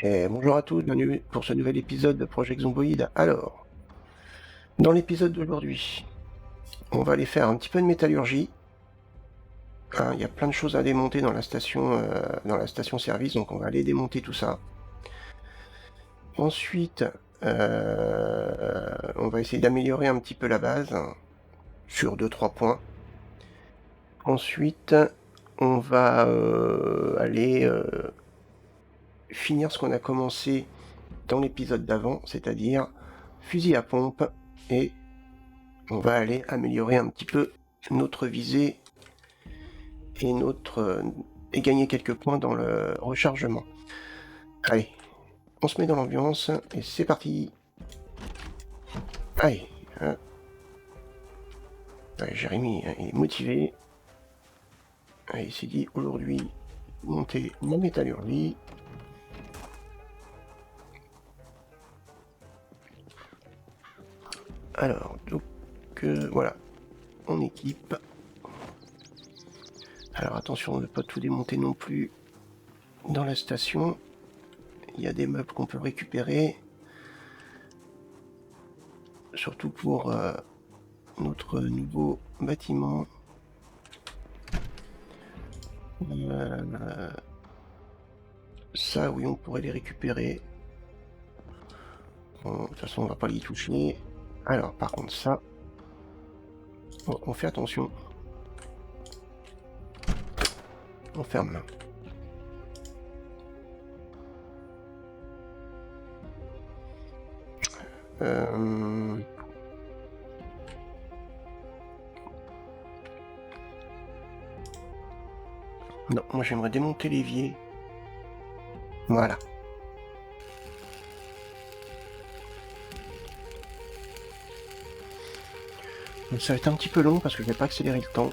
Et bonjour à tous, bienvenue pour ce nouvel épisode de Project Zomboid. Alors, dans l'épisode d'aujourd'hui, on va aller faire un petit peu de métallurgie. Hein, il y a plein de choses à démonter dans la station service, donc on va aller démonter tout ça. Ensuite, on va essayer d'améliorer un petit peu la base sur 2-3 points. Ensuite, on va aller finir ce qu'on a commencé dans l'épisode d'avant, c'est-à-dire fusil à pompe, et on va aller améliorer un petit peu notre visée et gagner quelques points dans le rechargement. Allez, on se met dans l'ambiance et c'est parti. Allez, hein. Ouais, Jérémy est motivé. Allez, il s'est dit aujourd'hui monter mon métallurgie. Alors, donc voilà, on équipe. Alors attention de ne pas tout démonter non plus dans la station. Il y a des meubles qu'on peut récupérer. Surtout pour notre nouveau bâtiment. Ça, oui, on pourrait les récupérer. Bon, de toute façon, on va pas les toucher. Alors, par contre, ça, on fait attention. On ferme. Non, moi j'aimerais démonter l'évier. Voilà. Donc ça va être un petit peu long parce que je vais pas accélérer le temps.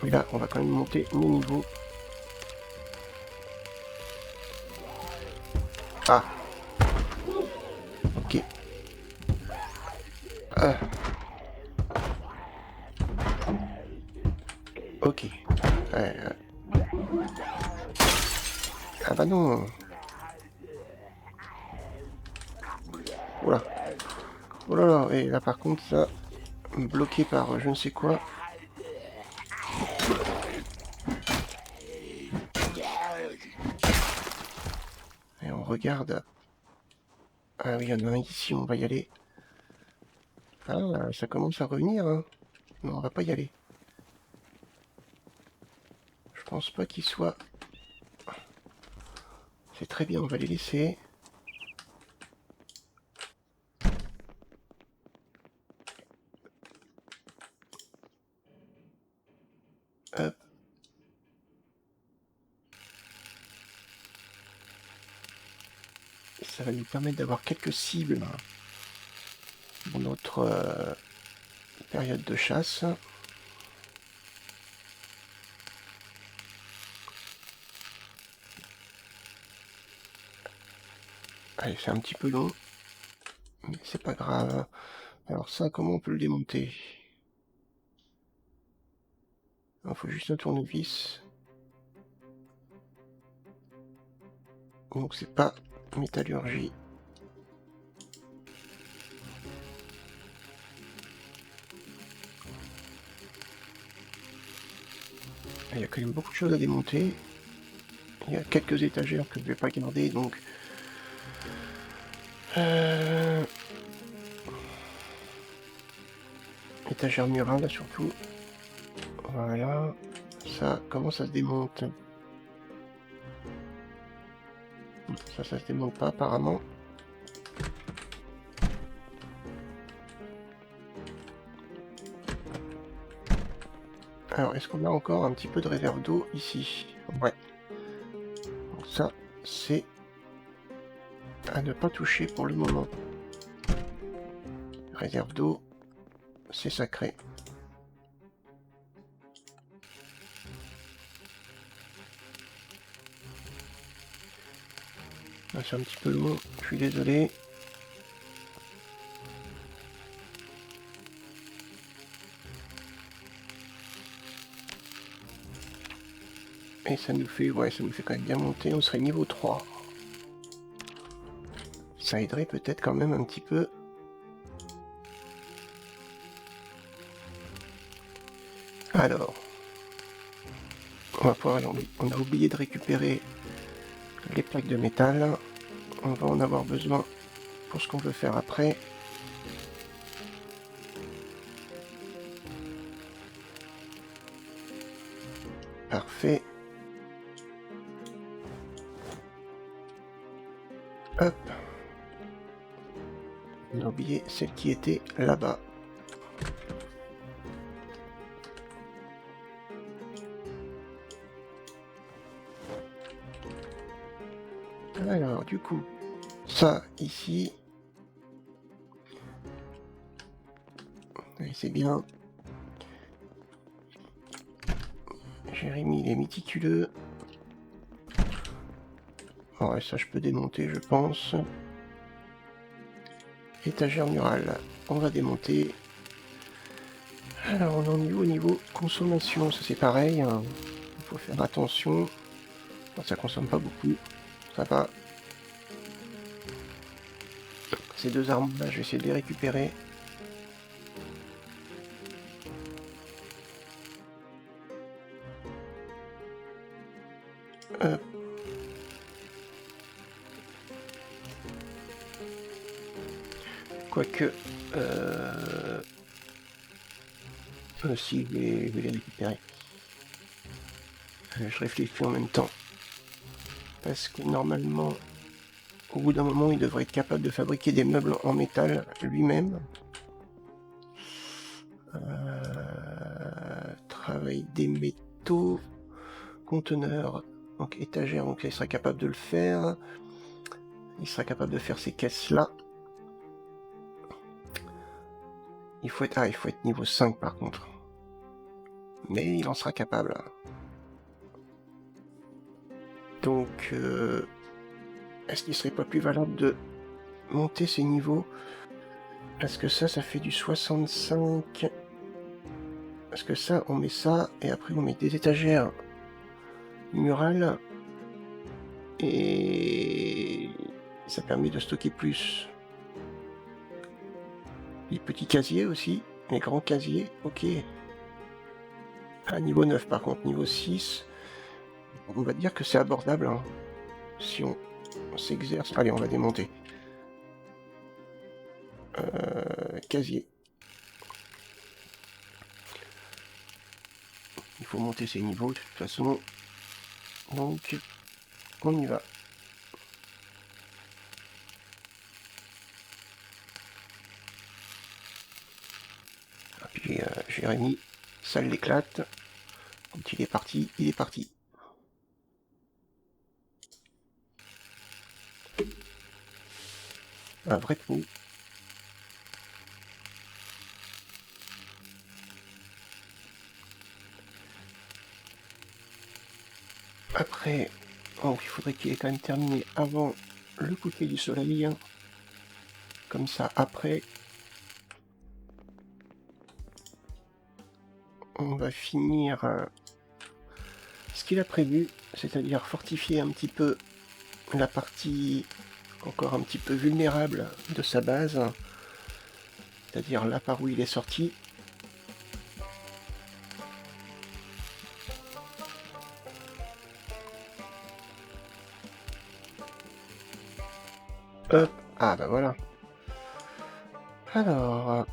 Mais là, on va quand même monter nos niveaux. Ah. Ok. Ah. Ok. Ah bah non. Oula. Oh là là. Et là par contre, ça, bloqué par je ne sais quoi. Et on regarde. Ah oui, il y en a un ici, on va y aller. Ah, ça commence à revenir, hein. Non, on va pas y aller. Je pense pas qu'il soit... C'est très bien, on va les laisser. Hop. Ça va nous permettre d'avoir quelques cibles pour notre période de chasse. Allez, c'est un petit peu long, mais c'est pas grave. Alors ça, comment on peut le démonter? Il faut juste un tournevis. Donc c'est pas métallurgie. Il y a quand même beaucoup de choses à démonter. Il y a quelques étagères que je vais pas garder, donc... Étagère murale, là, surtout. Voilà. Ça, comment ça se démonte? Ça se démonte pas, apparemment. Alors, est-ce qu'on a encore un petit peu de réserve d'eau ici? Ouais. Donc ça, c'est à ne pas toucher pour le moment. Réserve d'eau, c'est sacré. Là, c'est un petit peu long, je suis désolé. Et ça nous fait, ouais, ça nous fait quand même bien monter. On serait niveau 3. Ça aiderait peut-être quand même un petit peu. Alors, on va pouvoir, on a oublié de récupérer les plaques de métal. On va en avoir besoin pour ce qu'on veut faire après. Parfait. Hop. On a oublié celle qui était là-bas. Alors, du coup, ça, ici. C'est bien. Jérémy, il est méticuleux. Ouais, ça, je peux démonter, je pense. Étagère murale, on va démonter. Alors, on en est au niveau consommation, ça c'est pareil. Hein. Il faut faire attention. Enfin, ça consomme pas beaucoup. Ça va. Ces deux armes là, je vais essayer de les récupérer. Quoique... si, je vais les récupérer. Je réfléchis en même temps. Parce que normalement, au bout d'un moment, il devrait être capable de fabriquer des meubles en métal lui-même. Travail des métaux, conteneurs, donc étagère, donc là, il sera capable de le faire. Il sera capable de faire ces caisses-là. Il faut être niveau 5 par contre. Mais il en sera capable. Donc, est-ce qu'il serait pas plus valable de monter ces niveaux? Parce que ça fait du 65. Parce que ça, on met ça, et après on met des étagères murales. Et ça permet de stocker plus. Les petits casiers aussi, les grands casiers, ok. À niveau 9 par contre, niveau 6, on va dire que c'est abordable. Hein. Si on s'exerce... Allez, on va démonter. Casier. Il faut monter ces niveaux de toute façon. Donc, on y va. Et puis Jérémy, ça l'éclate. Quand il est parti, il est parti. Un vrai trou. Après, oh, il faudrait qu'il ait quand même terminé avant le coucher du soleil. Comme ça, après, on va finir ce qu'il a prévu, c'est-à-dire fortifier un petit peu la partie encore un petit peu vulnérable de sa base, c'est-à-dire là par où il est sorti. Hop, ah bah voilà. Alors,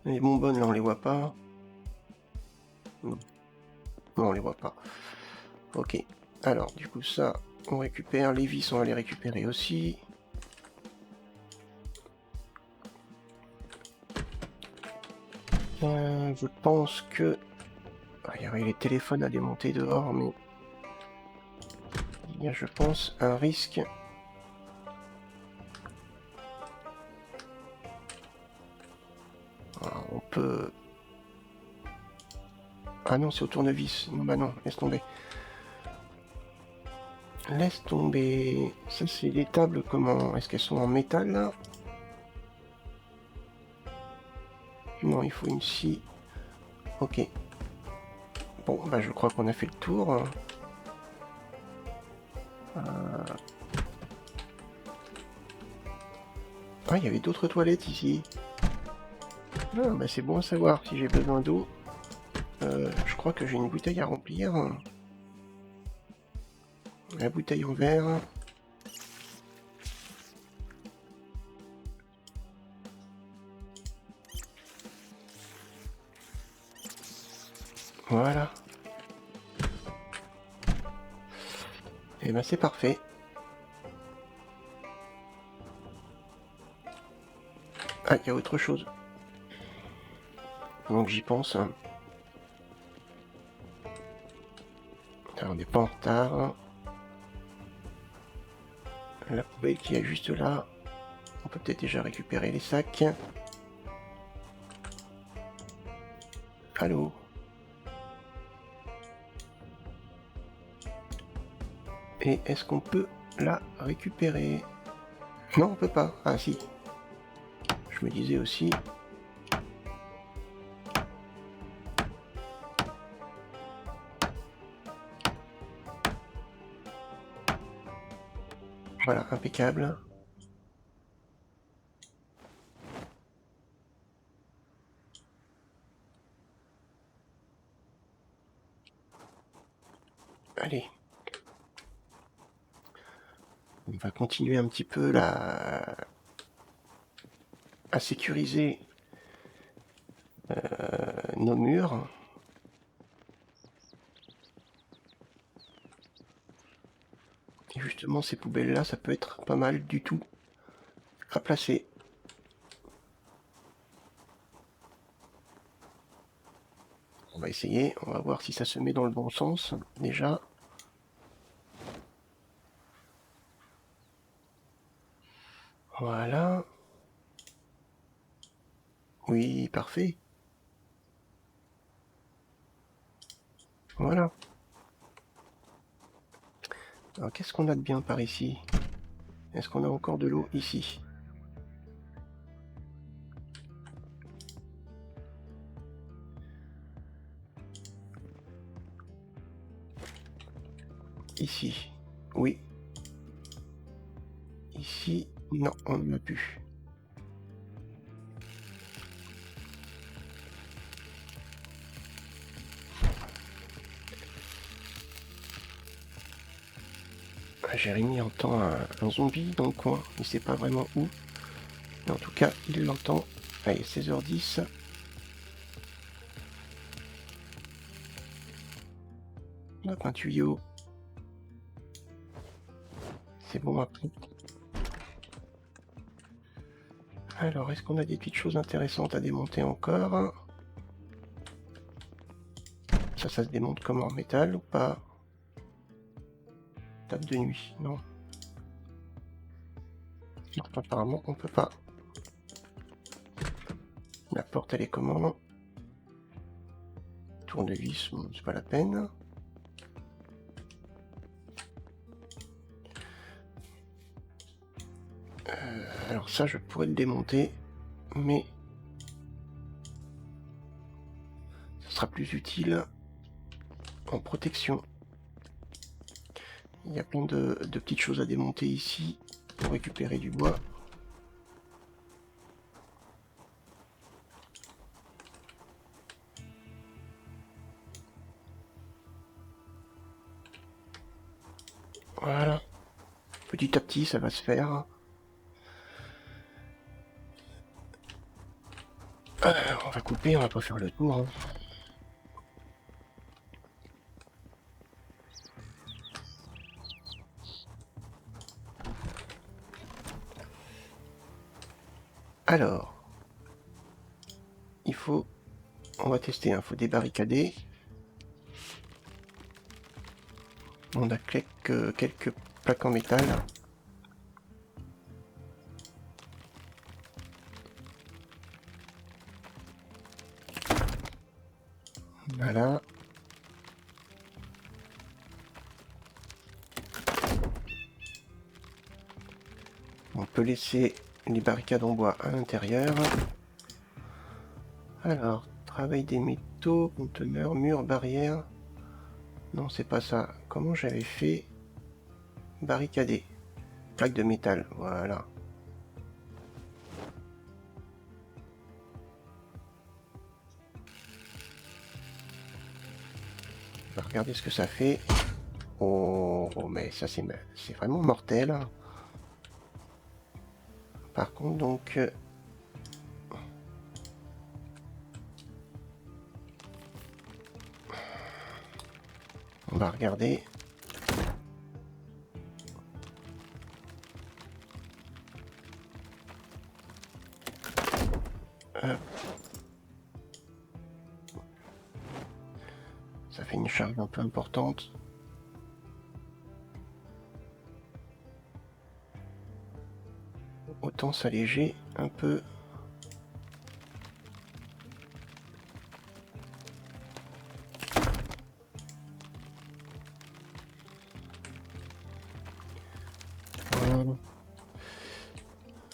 les bonbonnes là on les voit pas. Non, on les voit pas. Ok, alors du coup ça on récupère, les vis on va les récupérer aussi. Je pense que... il y aurait les téléphones à démonter dehors, mais... il y a, je pense, un risque... Alors, on peut... Ah non, c'est au tournevis. Non, bah non, laisse tomber. Laisse tomber. Ça, c'est les tables, comment... Est-ce qu'elles sont en métal, là? Non, il faut une scie. Ok. Bon, bah je crois qu'on a fait le tour. Ah, il y avait d'autres toilettes ici. Ah, bah c'est bon à savoir si j'ai besoin d'eau. Je crois que j'ai une bouteille à remplir. La bouteille en verre. Voilà. Et ben c'est parfait. Ah, il y a autre chose. Donc j'y pense. Alors, on n'est pas en retard. La poubelle qui est juste là. On peut peut-être déjà récupérer les sacs. Allô? Et est-ce qu'on peut la récupérer? Non, on peut pas. Ah si. Je me disais aussi. Voilà, impeccable. Allez. On va continuer un petit peu à sécuriser nos murs. Et justement, ces poubelles-là, ça peut être pas mal du tout à placer. On va essayer, on va voir si ça se met dans le bon sens, déjà. Voilà. Oui, parfait. Voilà. Alors, qu'est-ce qu'on a de bien par ici? Est-ce qu'on a encore de l'eau ici? Ici. Oui. Ici, non, on n'en a plus. Jérémy entend un zombie dans le coin. Il sait pas vraiment où. Mais en tout cas, il l'entend. Allez, 16h10. Hop, un tuyau. C'est bon après. Alors, est-ce qu'on a des petites choses intéressantes à démonter encore? Ça se démonte comment, en métal ou pas? Table de nuit, non. Non, apparemment, on peut pas. La porte, elle est comment? Tournevis, bon, c'est pas la peine. Alors ça, je pourrais le démonter, mais ce sera plus utile en protection. Il y a plein de petites choses à démonter ici pour récupérer du bois. Voilà. Petit à petit, ça va se faire. On va couper, on va pas faire le tour. Hein. Alors, il faut... On va tester, il faut débarricader. On a quelques plaques en métal. Voilà. On peut laisser les barricades en bois à l'intérieur. Alors, travail des métaux, conteneurs, murs, barrières. Non, c'est pas ça. Comment j'avais fait? Barricader. Plaque de métal, voilà. On va regarder ce que ça fait. Oh, mais ça c'est vraiment mortel. Par contre, donc... on va regarder. Ça fait une charge un peu importante. Autant s'alléger un peu. Voilà.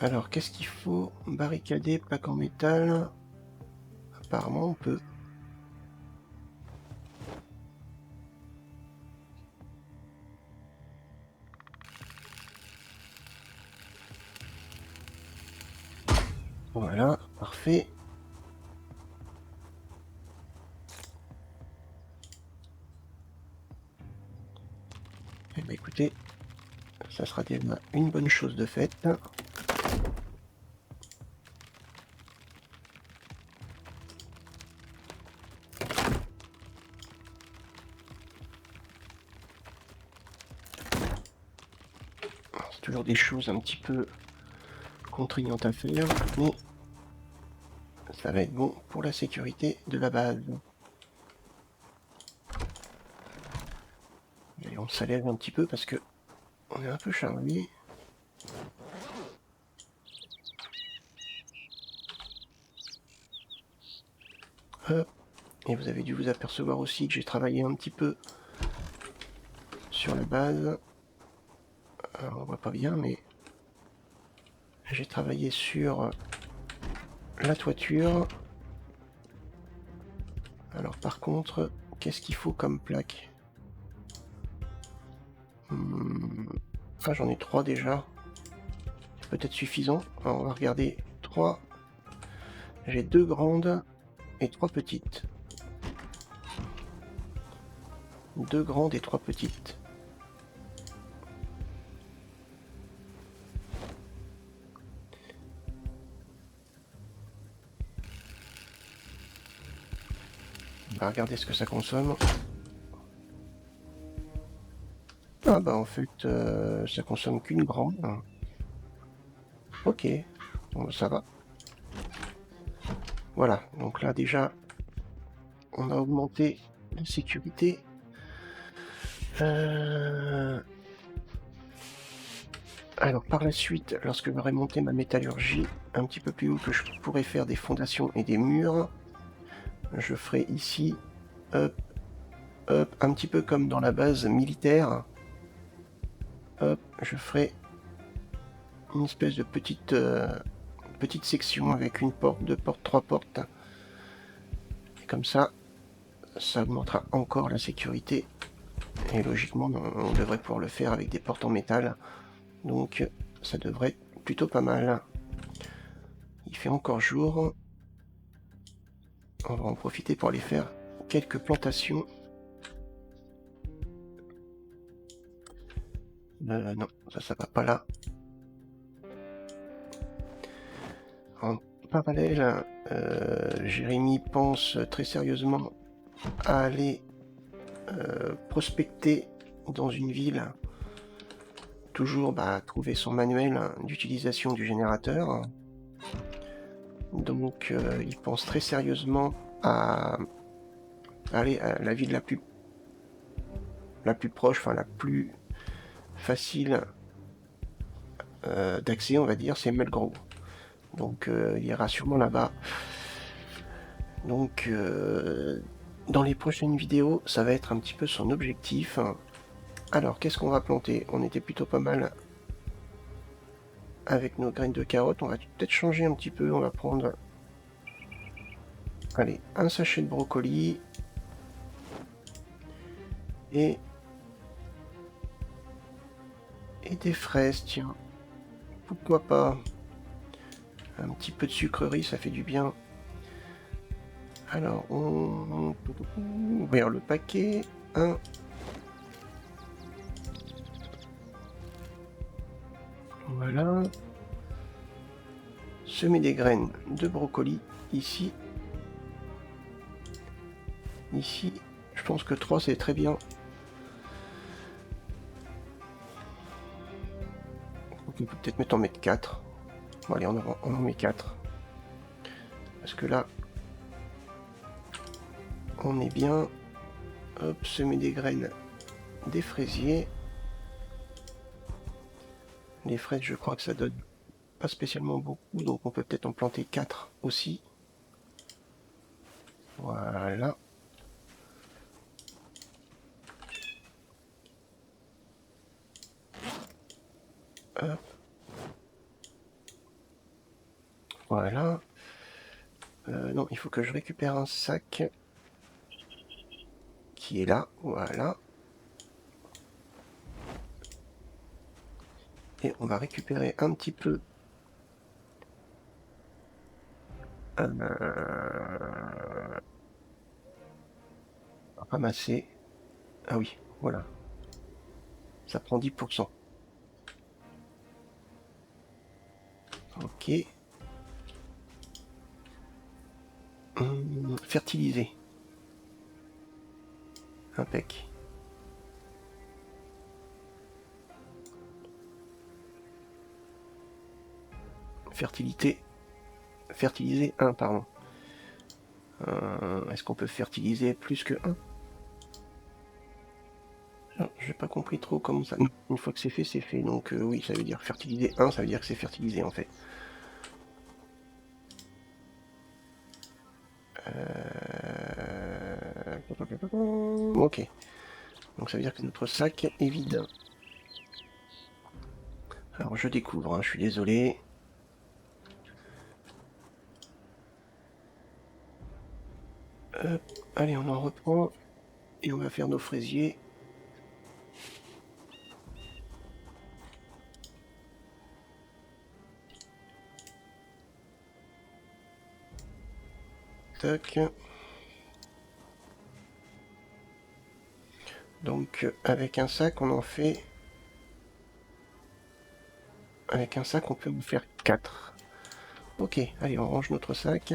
Alors, qu'est-ce qu'il faut? Barricader, plaque en métal. Apparemment, on peut. Voilà, parfait. Eh bien, écoutez, ça sera déjà une bonne chose de faite. C'est toujours des choses un petit peu contraignantes à faire, mais ça va être bon pour la sécurité de la base. Et on s'allège un petit peu parce que on est un peu chargé. Hop. Et vous avez dû vous apercevoir aussi que j'ai travaillé un petit peu sur la base. Alors, on voit pas bien, mais j'ai travaillé sur la toiture. Alors par contre, qu'est-ce qu'il faut comme plaque? Ah, j'en ai 3 déjà. Peut-être suffisant. Alors, on va regarder 3. J'ai 2 grandes et 3 petites. 2 grandes et 3 petites. On va regarder ce que ça consomme. Ah bah en fait, ça consomme qu'une grande. Ok, bon, ça va. Voilà, donc là déjà, on a augmenté la sécurité. Alors par la suite, lorsque j'aurai monté ma métallurgie un petit peu plus haut, que je pourrai faire des fondations et des murs, je ferai ici, hop, hop, un petit peu comme dans la base militaire. Hop, je ferai une espèce de petite section avec une porte, 2 portes, 3 portes. Et comme ça, ça augmentera encore la sécurité. Et logiquement, on devrait pouvoir le faire avec des portes en métal. Donc ça devrait être plutôt pas mal. Il fait encore jour. On va en profiter pour aller faire quelques plantations. Non, ça va pas là. En parallèle, Jérémy pense très sérieusement à aller prospecter dans une ville, toujours trouver son manuel d'utilisation du générateur. Donc il pense très sérieusement à aller à la ville la plus proche, enfin la plus facile d'accès, on va dire, c'est Melgrove. Donc il ira sûrement là-bas. Donc dans les prochaines vidéos, ça va être un petit peu son objectif. Alors, qu'est-ce qu'on va planter? On était plutôt pas mal avec nos graines de carottes. On va peut-être changer un petit peu. On va prendre, allez, un sachet de brocoli. Et des fraises, tiens. Pourquoi pas? Un petit peu de sucrerie, ça fait du bien. Alors, on ouvrir le paquet. 1. Voilà. Semer des graines de brocoli ici. Ici, je pense que 3 c'est très bien. On peut peut-être mettre 4. Bon, allez, on en met 4. Parce que là, on est bien. Hop, semer des graines des fraisiers. Les fraises, je crois que ça donne pas spécialement beaucoup, donc on peut peut-être en planter 4 aussi. Voilà. Hop. Voilà. Non, il faut que je récupère un sac qui est là. Voilà. Et on va récupérer un petit peu ramasser. Ah oui, voilà. Ça prend 10%. Ok. Fertiliser. Impec. Fertilité. Fertiliser 1, pardon. Est-ce qu'on peut fertiliser plus que 1? J'ai pas compris trop comment ça... Une fois que c'est fait, c'est fait. Donc oui, ça veut dire fertiliser 1, ça veut dire que c'est fertilisé en fait. Ok. Donc ça veut dire que notre sac est vide. Alors je découvre, hein, je suis désolé. Allez, on en reprend. Et on va faire nos fraisiers. Tac. Donc avec un sac, on en fait... Avec un sac, on peut en faire 4. Ok, allez, on range notre sac.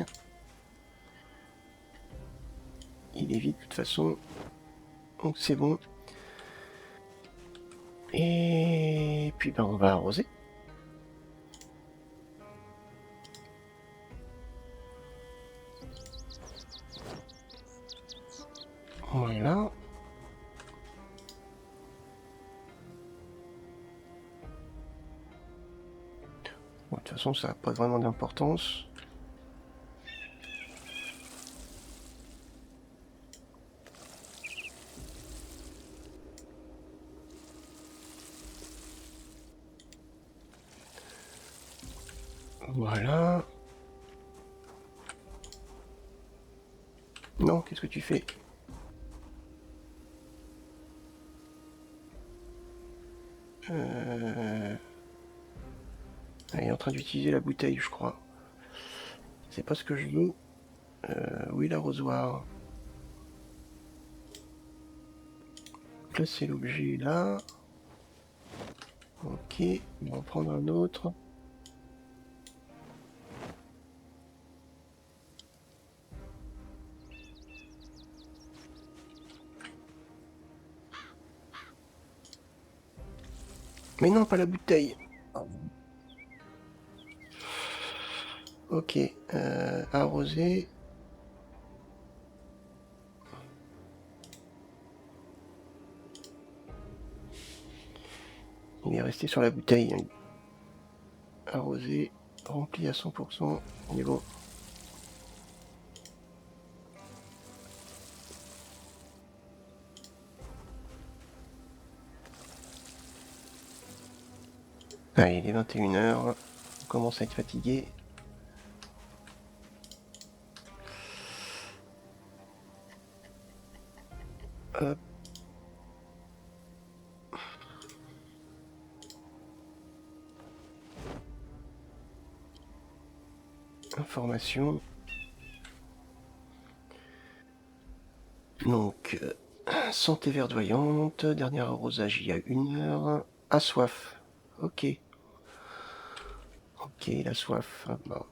Il est vide de toute façon. Donc c'est bon. Et puis ben on va arroser. Voilà. Bon, de toute façon, ça n'a pas vraiment d'importance. Voilà. Non, qu'est-ce que tu fais? Elle est en train d'utiliser la bouteille, je crois. C'est pas ce que je veux. Oui, l'arrosoir. Placer l'objet là. Ok, on va en prendre un autre. Mais non, pas la bouteille. Ok, arroser. Il est resté sur la bouteille. Arroser, rempli à 100%. On est bon. Allez, il est 21h. On commence à être fatigué. Hop. Information. Donc, santé verdoyante, dernier arrosage il y a 1 heure. À soif. Ok. Ok, la soif. Bon.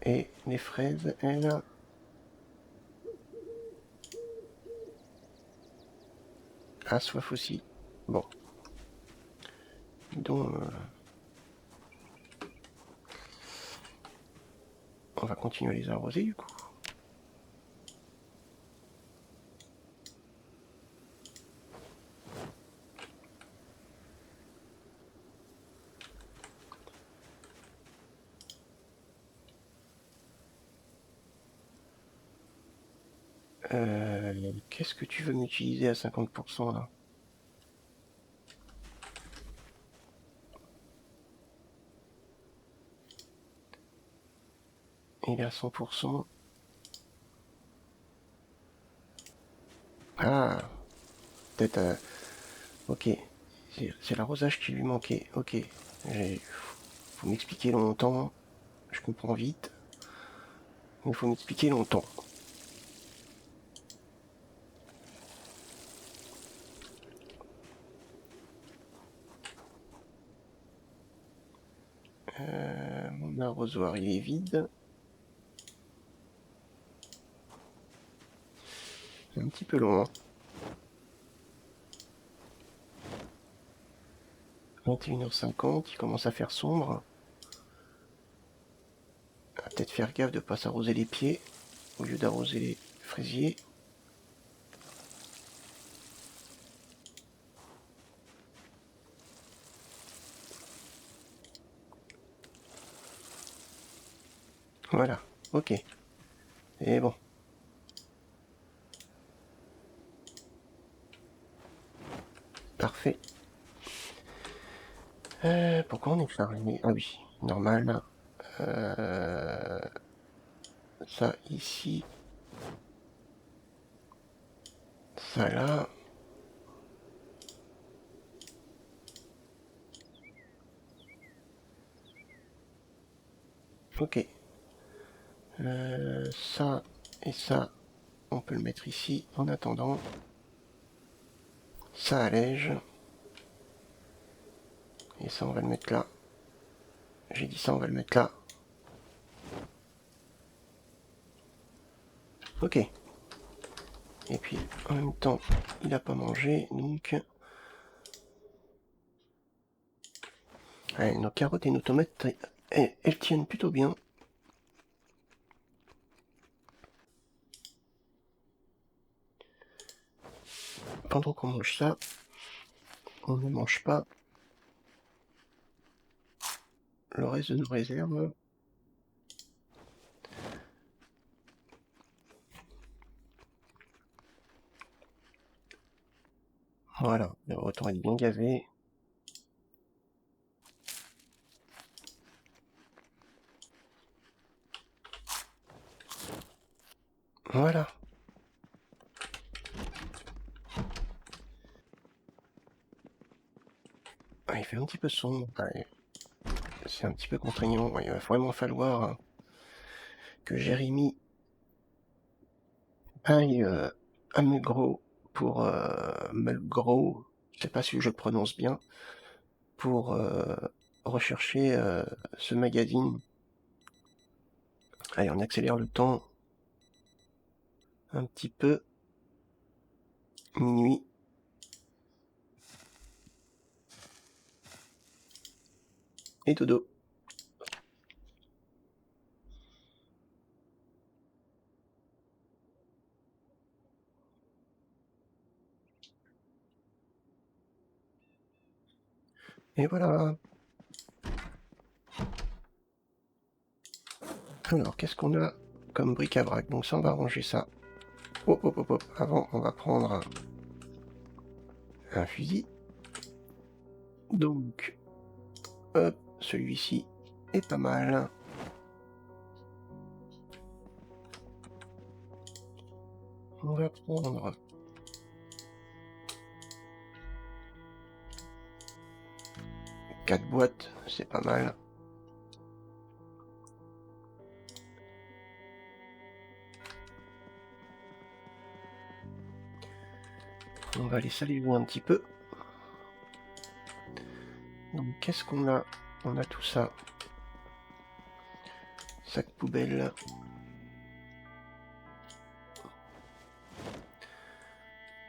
Et les fraises, elles. À soif aussi. Bon. Donc, on va continuer à les arroser du coup. Qu'est-ce que tu veux m'utiliser à 50% là? Il est à 100%. Ah, peut-être... ok, c'est l'arrosage qui lui manquait. Ok, faut m'expliquer longtemps. Je comprends vite. Mais il faut m'expliquer longtemps. Mon arrosoir, il est vide. C'est un petit peu long. 21h50, il commence à faire sombre. On va peut-être faire gaffe de ne pas s'arroser les pieds au lieu d'arroser les fraisiers. Voilà, ok. Et bon. Parfait. Pourquoi on est fermé? Ah oui, normal. Ça ici. Ça là. Ok. Ça et ça, on peut le mettre ici en attendant. Ça allège. Et ça, on va le mettre là. J'ai dit ça, on va le mettre là. Ok. Et puis, en même temps, il n'a pas mangé, donc... Ouais, nos carottes et nos tomates, elles tiennent plutôt bien. Pendant qu'on mange ça, on ne mange pas le reste de nos réserves. Voilà, autant être bien gavé. Voilà. Ah, il fait un petit peu sombre. Ouais. C'est un petit peu contraignant. Ouais, il va vraiment falloir que Jérémy aille à Mulgro pour Mulgro, je sais pas si je le prononce bien, pour rechercher ce magazine. Allez, on accélère le temps un petit peu. Minuit. Et dodo. Et voilà. Alors, qu'est-ce qu'on a comme bric-à-brac? Donc ça, on va ranger ça. Hop, hop, hop, hop. Avant, on va prendre un fusil. Donc, hop, celui-ci est pas mal. On va prendre 4 boîtes, c'est pas mal. On va aller saluer un petit peu. Donc qu'est-ce qu'on a? On a tout ça. Sac poubelle.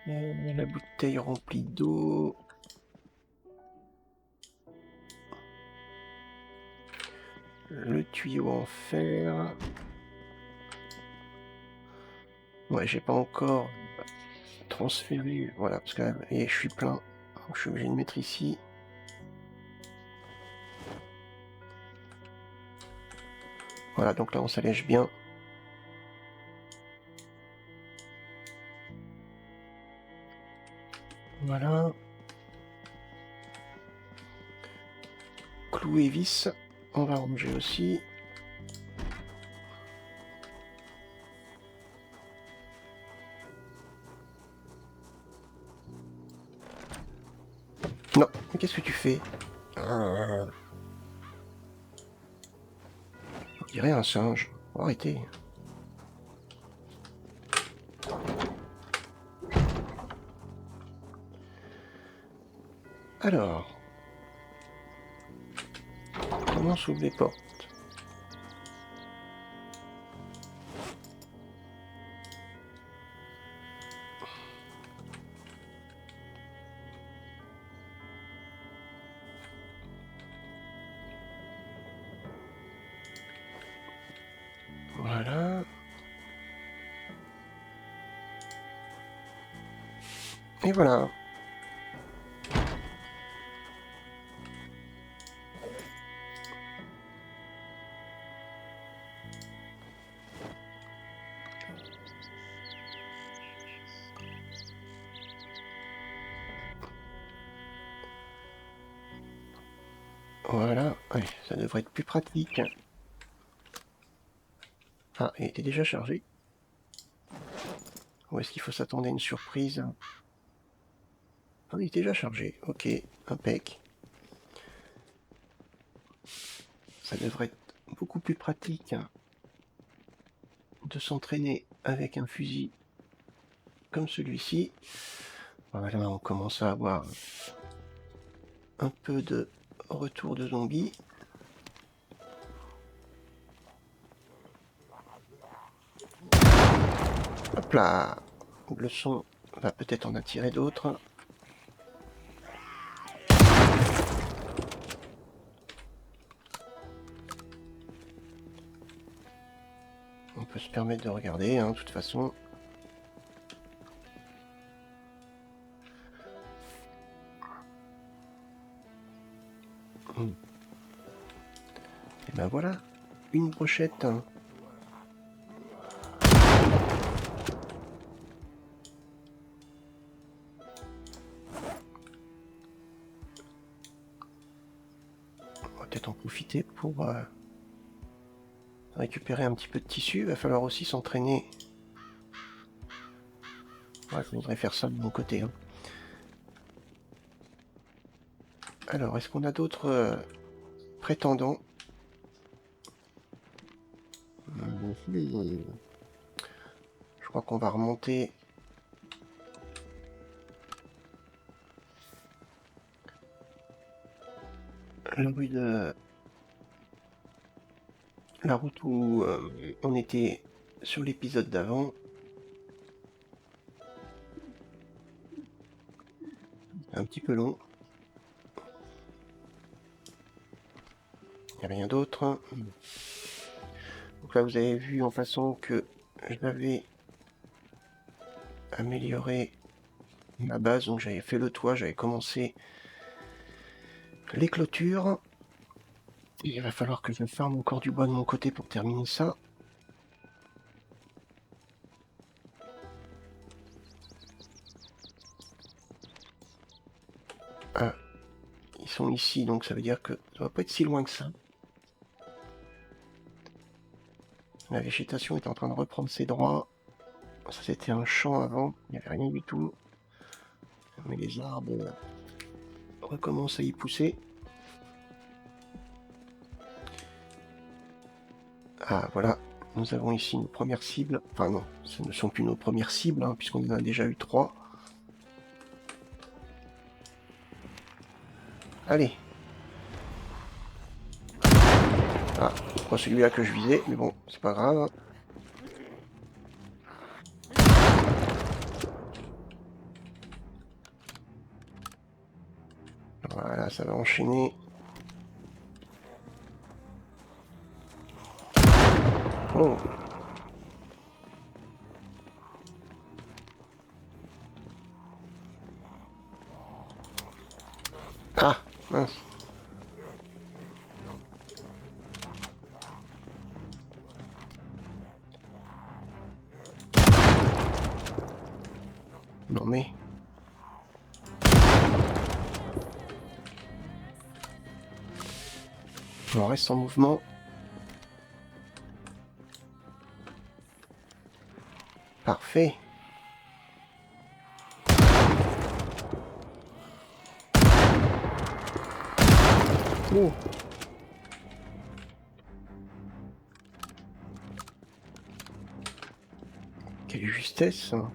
La bouteille remplie d'eau. Le tuyau en fer. Ouais, j'ai pas encore transféré. Voilà, parce que et je suis plein. Donc, je suis obligé de mettre ici. Voilà, donc là on s'allège bien. Voilà. Clou et vis. On va ranger aussi. Non, mais qu'est-ce que tu fais? On dirait un singe. Faut arrêter. Alors, comment s'ouvrent les portes? Voilà. Et voilà. Voilà, ouais, ça devrait être plus pratique. Ah, il était déjà chargé. Ou est-ce qu'il faut s'attendre à une surprise? Ah, il est déjà chargé, ok, impec. Ça devrait être beaucoup plus pratique de s'entraîner avec un fusil comme celui-ci. Voilà, on commence à avoir un peu de retour de zombies. Hop là! Le son va peut-être en attirer d'autres. On peut se permettre de regarder, hein, de toute façon. Et ben voilà, une brochette. On va peut-être en profiter pour récupérer un petit peu de tissu. Il va falloir aussi s'entraîner. Ouais, je voudrais faire ça de mon côté. Hein. Alors, est-ce qu'on a d'autres prétendants? Je crois qu'on va remonter la rue de... la route où on était sur l'épisode d'avant. Un petit peu long. Il n'y a rien d'autre. Donc là, vous avez vu en passant que j'avais amélioré ma base. Donc j'avais fait le toit, j'avais commencé les clôtures. Et il va falloir que je farme encore du bois de mon côté pour terminer ça. Ah, ils sont ici, donc ça veut dire que ça va pas être si loin que ça. La végétation est en train de reprendre ses droits. Ça c'était un champ avant, il n'y avait rien du tout. Mais les arbres recommencent à y pousser. Ah voilà, nous avons ici nos premières cibles. Enfin non, ce ne sont plus nos premières cibles, hein, puisqu'on en a déjà eu 3. Allez. Ah, c'est pas celui-là que je visais, mais bon, c'est pas grave. Voilà, ça va enchaîner. Oh. Ah, mince. Non mais... On reste en mouvement. Parfait. Oh. Quelle justesse. On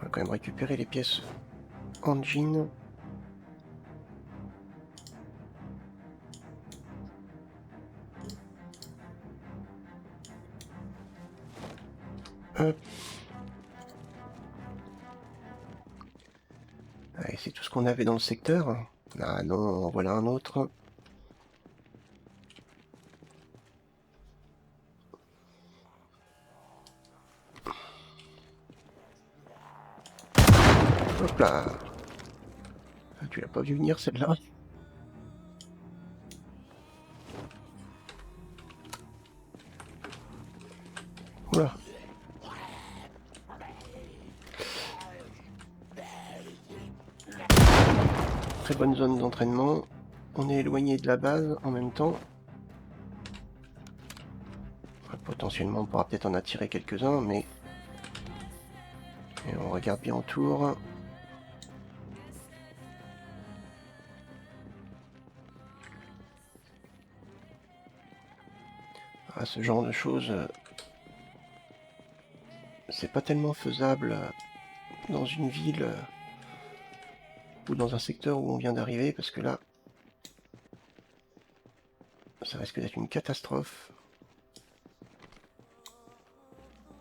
va quand même récupérer les pièces engine. Hop. Allez, c'est tout ce qu'on avait dans le secteur. Ah non, en voilà un autre. Hop là. Ah, tu l'as pas vu venir celle-là? Oula. Très bonne zone d'entraînement. On est éloigné de la base en même temps. Potentiellement on pourra peut-être en attirer quelques-uns, mais... Et on regarde bien autour. Ah, ce genre de choses, c'est pas tellement faisable dans une ville ou dans un secteur où on vient d'arriver, parce que là, ça risque d'être une catastrophe.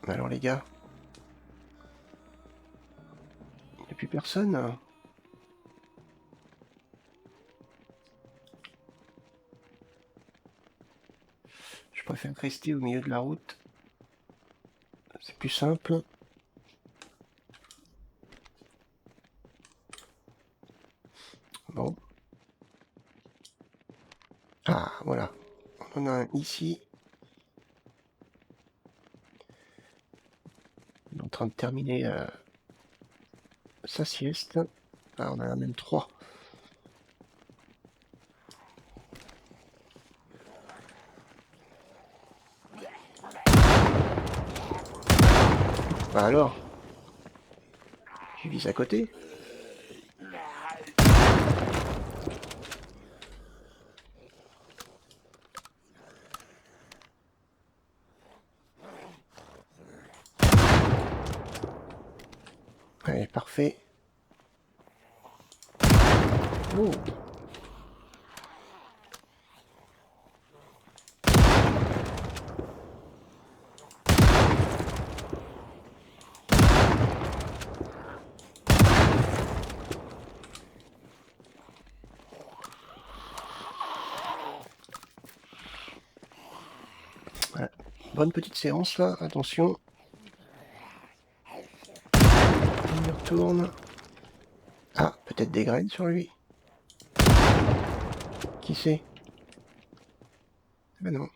Mais alors les gars, il n'y a plus personne. Je préfère rester au milieu de la route. C'est plus simple. Bon. Ah, voilà. On en a un ici. Il est en train de terminer sa sieste. Ah, on en a même 3. Bah alors, tu vis à côté? Allez, parfait. Oh. Voilà. Bonne petite séance là, attention. On y retourne. Ah, peut-être des graines sur lui. Qui sait? Ben non.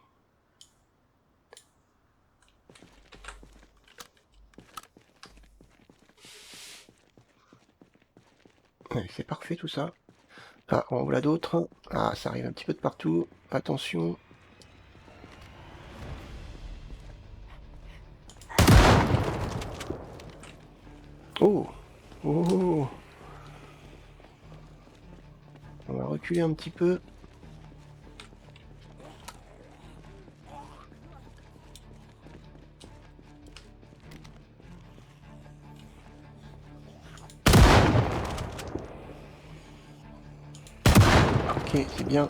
Ouais, c'est parfait tout ça. Ah, en voilà d'autres. Ah, ça arrive un petit peu de partout. Attention. Oh! Oh! On va reculer un petit peu. Ok, c'est bien.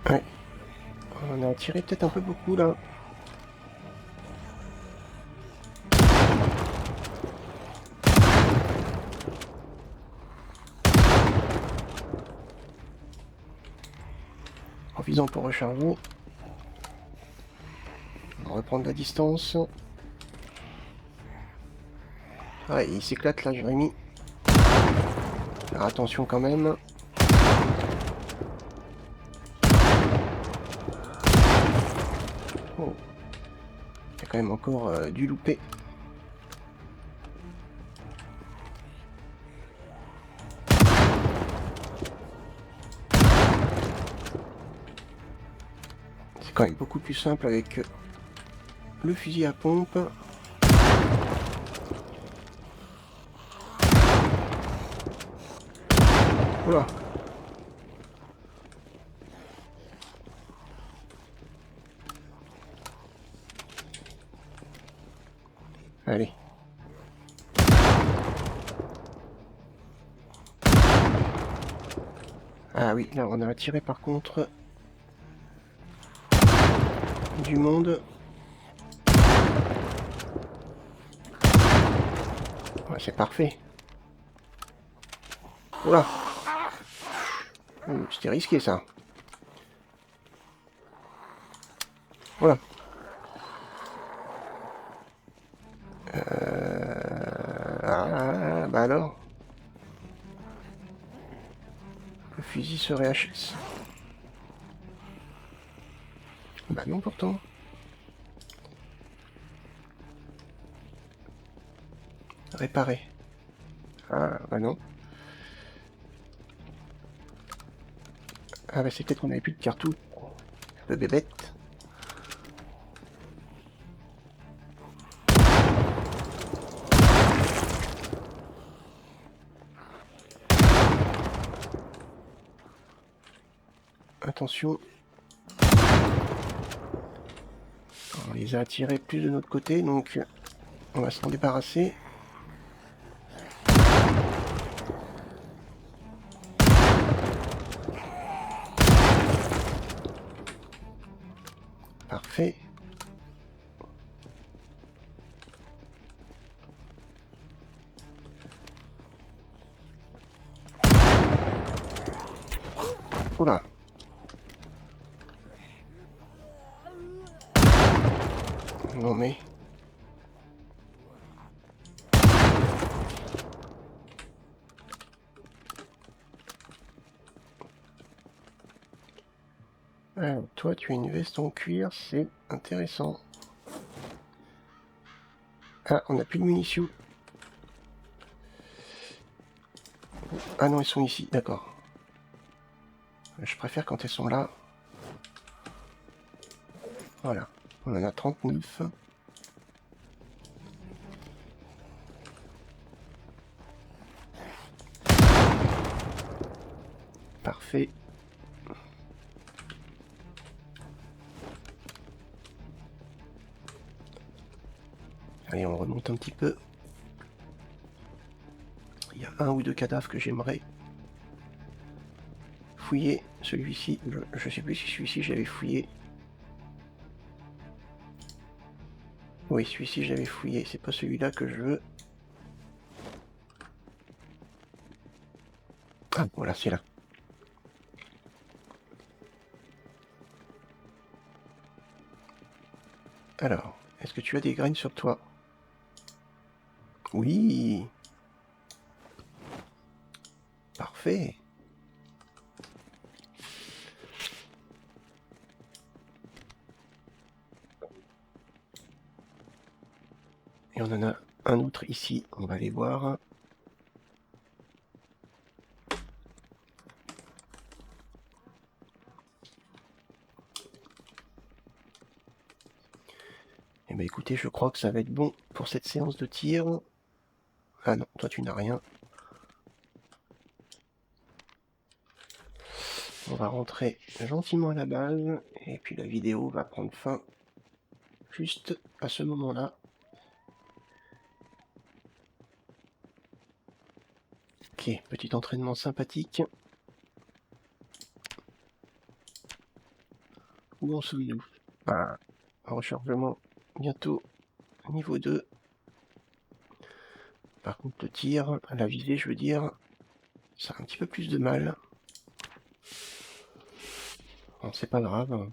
Ouais. On a tiré peut-être un peu beaucoup là. En visant pour recharger. On va reprendre la distance. Ah, il s'éclate là, Jérémy. Faire attention quand même. Oh. Il y a quand même encore du loupé. C'est quand même beaucoup plus simple avec le fusil à pompe. Oula. Allez. Ah oui, là on a attiré par contre du monde. Ouais, c'est parfait. Oula. C'était risqué ça. Voilà. Bah alors. Le fusil se réachète. Bah non pourtant. Réparer. Ah bah non. Ah bah c'est peut-être qu'on avait plus de cartouches. Le bébête. Attention. On les a attirés plus de notre côté, donc on va s'en débarrasser. Parfait. Oula. Non mais... Alors, toi, tu as une veste en cuir, c'est intéressant. Ah, on n'a plus de munitions. Ah non, elles sont ici, d'accord. Je préfère quand elles sont là. Voilà, on en a 39. Parfait. Allez, on remonte un petit peu. Il y a un ou deux cadavres que j'aimerais fouiller. Celui-ci, je sais plus si celui-ci j'avais fouillé. Oui, celui-ci j'avais fouillé, c'est pas celui-là que je veux. Ah, voilà, c'est là. Alors, est-ce que tu as des graines sur toi? Oui. Parfait. Et on en a un autre ici, on va aller voir. Eh bien écoutez, je crois que ça va être bon pour cette séance de tir. Ah non, toi tu n'as rien. Bon, va rentrer gentiment à la base, et puis la vidéo va prendre fin juste à ce moment-là. Ok, petit entraînement sympathique. Où en sommes-nous? Voilà, rechargement bientôt niveau 2. Par contre le tir, la visée je veux dire, ça a un petit peu plus de mal. Bon, c'est pas grave.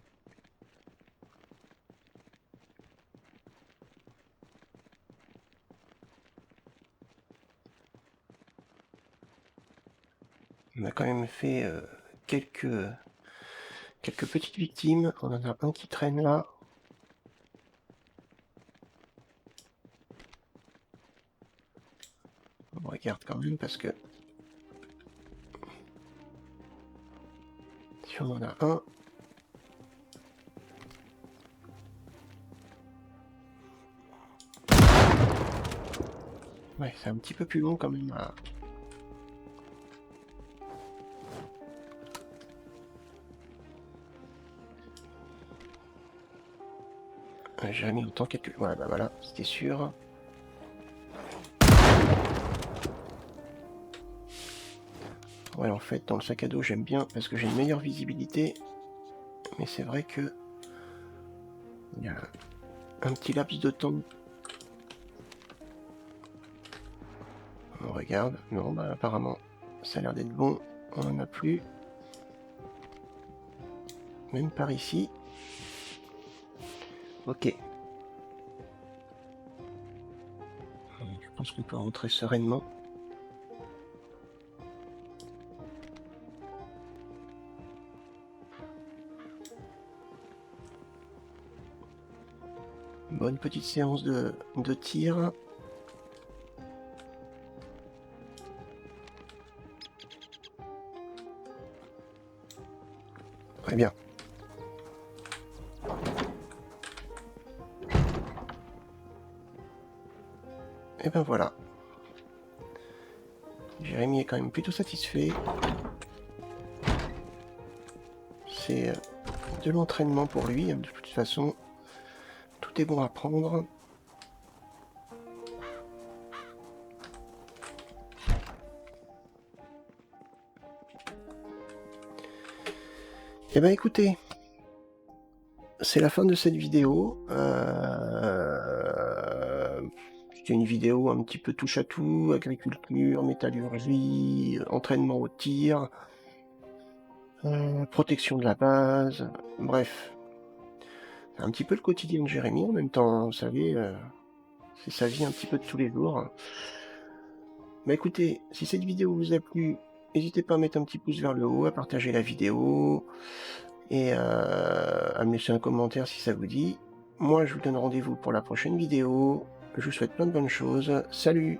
On a quand même fait quelques petites victimes. On en a un qui traîne là. On regarde quand même parce que si on en a un, ouais, c'est un petit peu plus long quand même à... J'ai mis autant quelques... Ouais, bah voilà, c'était sûr. Ouais, en fait, dans le sac à dos, j'aime bien parce que j'ai une meilleure visibilité. Mais c'est vrai que... il y a un petit laps de temps. On regarde. Non, bah apparemment, ça a l'air d'être bon. On n'en a plus. Même par ici. Ok. Je pense qu'on peut rentrer sereinement. Bonne petite séance de tir. Très bien. Et ben voilà. Jérémy est quand même plutôt satisfait. C'est de l'entraînement pour lui, de toute façon. Tout est bon à prendre. Eh ben écoutez, c'est la fin de cette vidéo. C'était une vidéo un petit peu touche à tout, agriculture, métallurgie, entraînement au tir, protection de la base, bref. C'est un petit peu le quotidien de Jérémy en même temps, vous savez, c'est sa vie un petit peu de tous les jours. Bah écoutez, si cette vidéo vous a plu, n'hésitez pas à mettre un petit pouce vers le haut, à partager la vidéo, et à me laisser un commentaire si ça vous dit. Moi, je vous donne rendez-vous pour la prochaine vidéo. Je vous souhaite plein de bonnes choses. Salut!